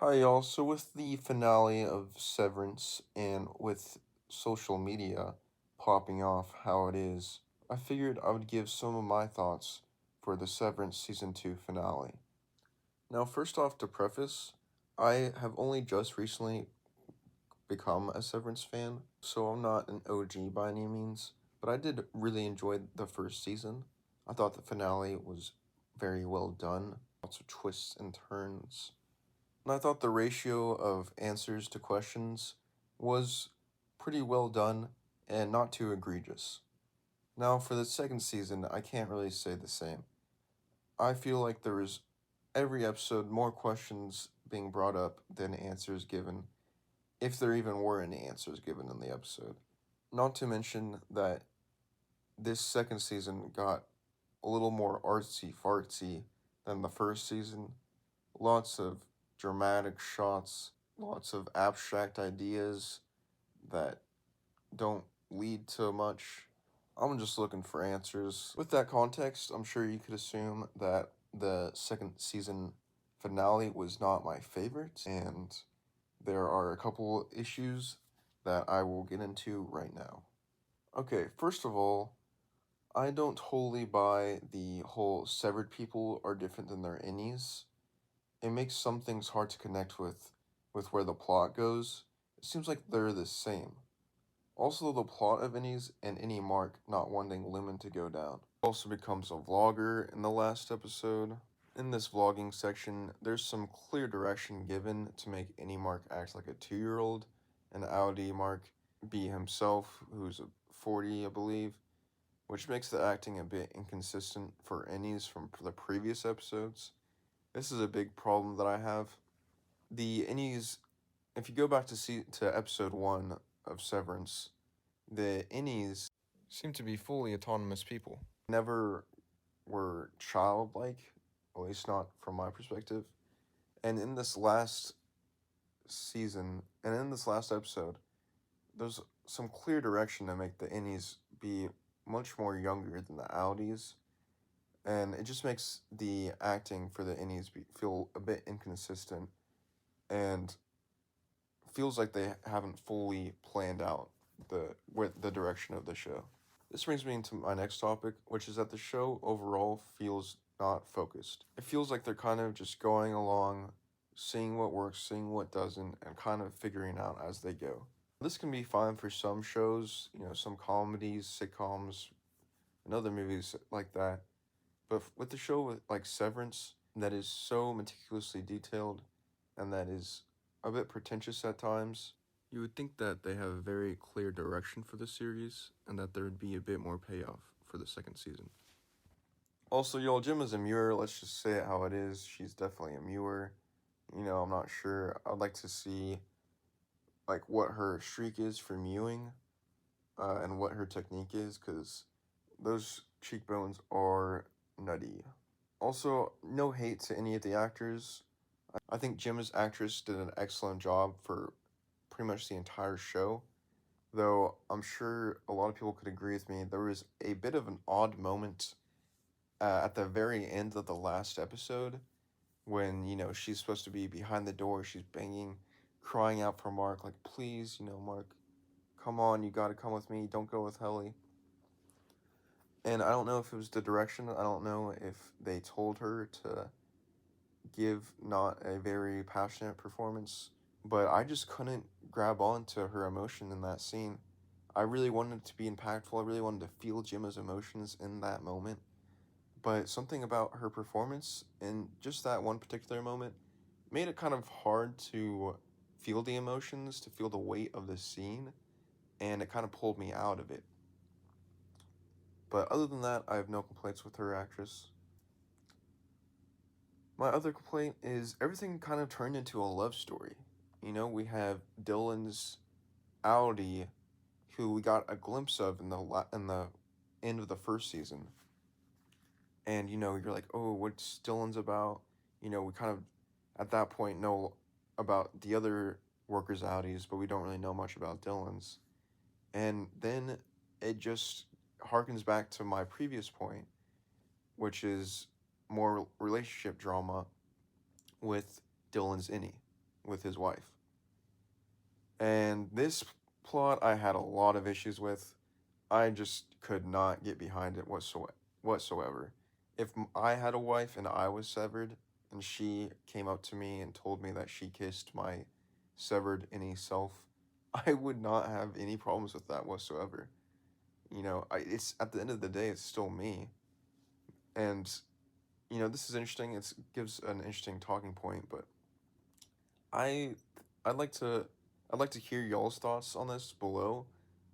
Hi, y'all. So, with the finale of Severance and with social media popping off how it is, I figured I would give some of my thoughts for the Severance Season 2 finale. Now, first off, to preface, I have only just recently become a Severance fan, so I'm not an OG by any means, but I did really enjoy the first season. I thought the finale was very well done, lots of twists and turns. And I thought the ratio of answers to questions was pretty well done and not too egregious. Now, for the second season, I can't really say the same. I feel like there was every episode more questions being brought up than answers given, if there even were any answers given in the episode. Not to mention that this second season got a little more artsy fartsy than the first season. Lots of dramatic shots, lots of abstract ideas that don't lead to much. I'm just looking for answers. With that context, I'm sure you could assume that the second season finale was not my favorite, and there are a couple issues that I will get into right now. Okay, first of all, I don't totally buy the whole severed people are different than their innies. It makes some things hard to connect with where the plot goes. It seems like they're the same. Also, the plot of Innie's and Innie Mark not wanting Lumen to go down. Also becomes a vlogger in the last episode. In this vlogging section, there's some clear direction given to make Innie Mark act like a 2-year-old, and Audi Mark be himself, who's a 40, I believe, which makes the acting a bit inconsistent for Innie's from the previous episodes. This is a big problem that I have. The innies, if you go back to episode 1 of Severance, the innies seem to be fully autonomous people. Never were childlike, at least not from my perspective. And in this last season, and in this last episode, there's some clear direction to make the innies be much more younger than the Audis, and it just makes the acting for the innies feel a bit inconsistent and feels like they haven't fully planned out the direction of the show. This brings me into my next topic, which is that the show overall feels not focused. It feels like they're kind of just going along, seeing what works, seeing what doesn't, and kind of figuring out as they go. This can be fine for some shows, some comedies, sitcoms, and other movies like that. But with the show like Severance, that is so meticulously detailed and that is a bit pretentious at times, you would think that they have a very clear direction for the series and that there would be a bit more payoff for the second season. Also, y'all, Jim is a Muir. Let's just say it how it is. She's definitely a Muir. I'm not sure. I'd like to see like what her streak is for mewing, and what her technique is, because those cheekbones are nutty. Also, no hate to any of the actors. I think Jim's actress did an excellent job for pretty much the entire show, though I'm sure a lot of people could agree with me. There was a bit of an odd moment at the very end of the last episode when, she's supposed to be behind the door, she's banging, crying out for Mark, like, please, Mark, come on, you gotta come with me, don't go with Helly. And I don't know if it was the direction, I don't know if they told her to give not a very passionate performance, but I just couldn't grab on to her emotion in that scene. I really wanted it to be impactful. I really wanted to feel Gemma's emotions in that moment. But something about her performance in just that one particular moment made it kind of hard to feel the emotions, to feel the weight of the scene, and it kind of pulled me out of it. But other than that, I have no complaints with her actress. My other complaint is everything kind of turned into a love story. We have Dylan's Audi, who we got a glimpse of in the end of the first season, and you're like, oh, what's Dylan's about? We kind of at that point know about the other workers' Audis, but we don't really know much about Dylan's, and then it just harkens back to my previous point, which is more relationship drama with Dylan's innie. with his wife. And this plot I had a lot of issues with. I just could not get behind it whatsoever. If I had a wife and I was severed, and she came up to me and told me that she kissed my severed innie self, I would not have any problems with that whatsoever. It's at the end of the day, it's still me, and this is interesting. It gives an interesting talking point, but I, I'd like to, I'd like to hear y'all's thoughts on this below,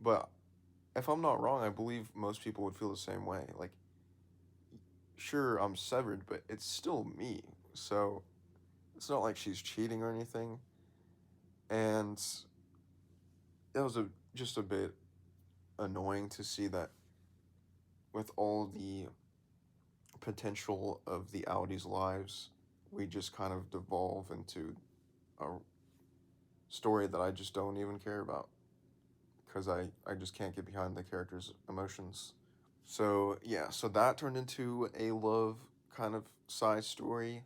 but if I'm not wrong, I believe most people would feel the same way. Like, sure, I'm severed, but it's still me. So it's not like she's cheating or anything. And it was just a bit annoying to see that with all the potential of the Audis' lives, we just kind of devolve into a story that I just don't even care about because I just can't get behind the characters' emotions. So, yeah, so that turned into a love kind of side story.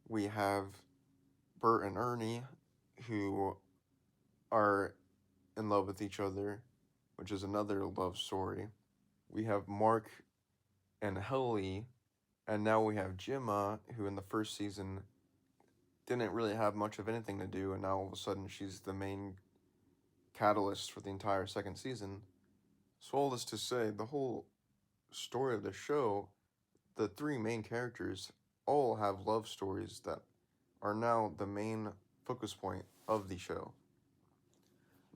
We have Bert and Ernie, who are in love with each other, which is another love story. We have Mark and Helly, and now we have Gemma, who in the first season didn't really have much of anything to do, and now all of a sudden she's the main catalyst for the entire second season. So, all this to say, the whole story of the show, the three main characters all have love stories that are now the main focus point of the show.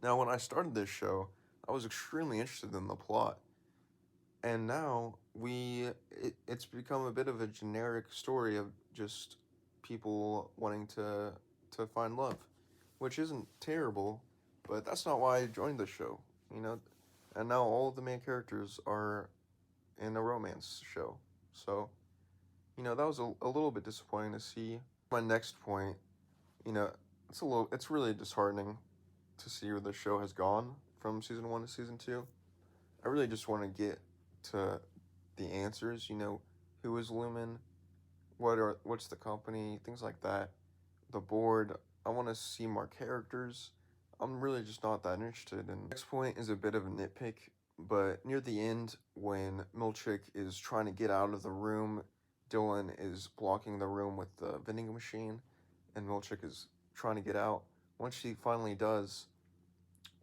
Now, when I started this show, I was extremely interested in the plot, and now it's become a bit of a generic story of just people wanting to find love, which isn't terrible, but that's not why I joined the show, you know. And now all of the main characters are in a romance show, so that was a little bit disappointing to see. My next point, you know, it's really disheartening to see where the show has gone from season one to season two. I really just want to get to the answers. Who is Lumen? What's the company? Things like that. The board. I want to see more characters. I'm really just not that interested. And next point is a bit of a nitpick, but near the end, when Milchick is trying to get out of the room, Dylan is blocking the room with the vending machine, and Milchick is trying to get out. Once she finally does,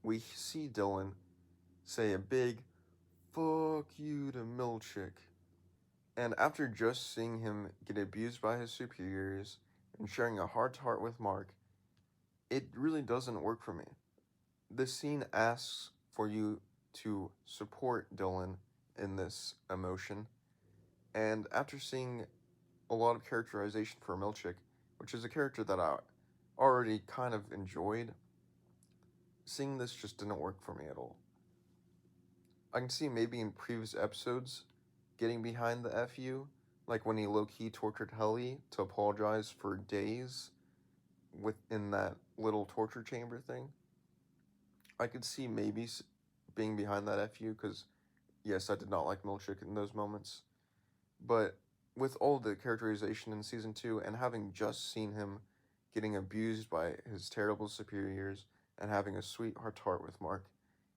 we see Dylan say a big "fuck you" to Milchick. And after just seeing him get abused by his superiors and sharing a heart to heart with Mark, it really doesn't work for me. This scene asks for you to support Dylan in this emotion, and after seeing a lot of characterization for Milchick, which is a character that I already kind of enjoyed, seeing this just didn't work for me at all. I can see maybe in previous episodes getting behind the FU, like when he low key tortured Helly to apologize for days within that little torture chamber thing. I could see maybe being behind that FU because, yes, I did not like Milchick in those moments. But with all the characterization in season two and having just seen him getting abused by his terrible superiors and having a sweet heart to heart with Mark,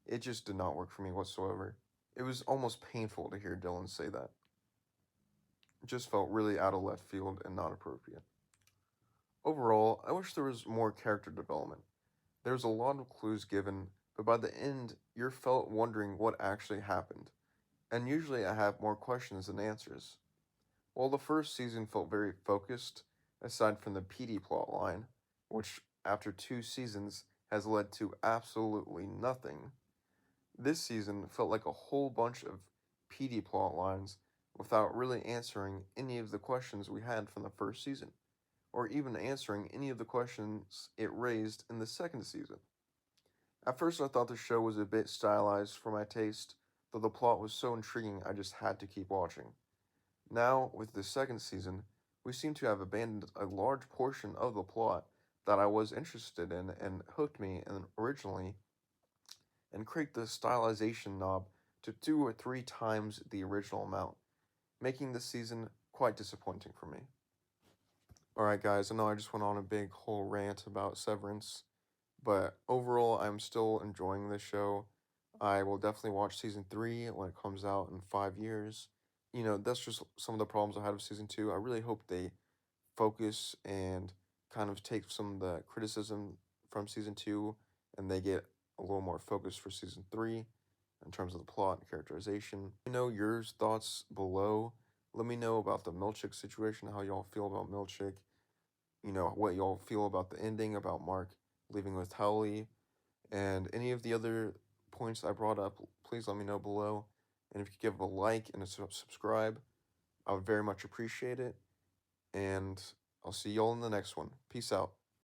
it just did not work for me whatsoever. It was almost painful to hear Dylan say that. It just felt really out of left field and not appropriate. Overall, I wish there was more character development. There's a lot of clues given, but by the end, you're felt wondering what actually happened. And usually I have more questions than answers. While the first season felt very focused, aside from the PD plotline, which after 2 seasons has led to absolutely nothing, this season felt like a whole bunch of PD plotlines without really answering any of the questions we had from the first season, or even answering any of the questions it raised in the second season. At first, I thought the show was a bit stylized for my taste, though the plot was so intriguing I just had to keep watching. Now, with the second season, we seem to have abandoned a large portion of the plot that I was interested in and hooked me in originally, and cranked the stylization knob to 2 or 3 times the original amount, making this season quite disappointing for me. Alright, guys, I know I just went on a big whole rant about Severance, but overall, I'm still enjoying this show. I will definitely watch season 3 when it comes out in 5 years. That's just some of the problems I had with season 2. I really hope they focus and kind of take some of the criticism from season 2 and they get a little more focused for season 3 in terms of the plot and characterization. Let me know your thoughts below. Let me know about the Milchick situation, how y'all feel about Milchick, what y'all feel about the ending, about Mark leaving with Howley, and any of the other points I brought up, please let me know below. And if you could give a like and a subscribe, I would very much appreciate it. And I'll see y'all in the next one. Peace out.